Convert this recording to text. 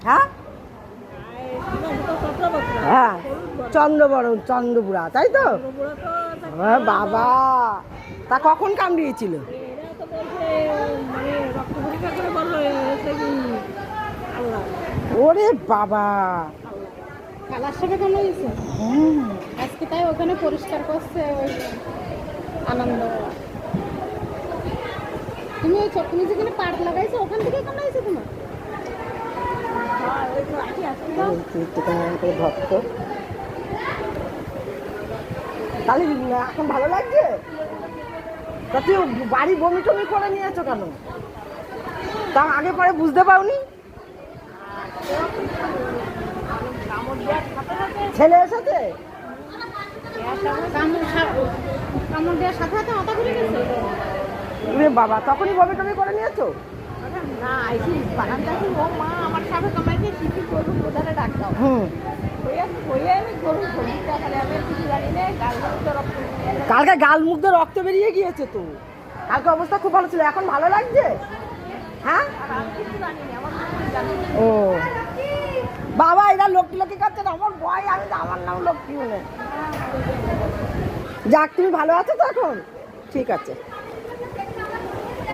হ্যাঁ হ্যাঁ চন্দ্রবরণ চন্দ্রপুরা, তাই তো? হ্যাঁ বাবা, তা কখন কামড়িয়েছিল? ওরে বাবা, খেলার সাথে কেন হয়েছে আজকে, তাই ওখানে পরিষ্কার করছে ওই আনন্দ। তুমি যেখানে পাট লাগাইছো ওখান থেকে কেন হয়েছে তোমার? ভক্ত তাহলে এখন ভালো লাগছে? তা তুই বাড়ি বমি টমি করে নিয়েছো কেন? তা আগে পরে বুঝতে পাওনি? ছেলে এসেছে কামড় দেওয়ার সাথে সাথে মাথা ঘুরে গেছে। বাবা, তখনই বমি টমি করে নিয়েছো? না আইসি বানান দেখি ও মা আমার সাথে কামাইতে শিখি গরু প্রধানে ডাকতাম। কালকে গাল মুখ দিয়ে রক্ত বেরিয়ে গিয়েছে তো, কালকে অবস্থা খুব ভালো ছিল, এখন ভালো লাগছে? হ্যাঁ ও বাবা, এরা লক্ষ্মী লক্ষ্মী করছে না, আমার ভয়, আমি তো আমার নাম লক্ষ্মী মনে। যাক, তুমি ভালো আছো তো এখন? ঠিক আছে।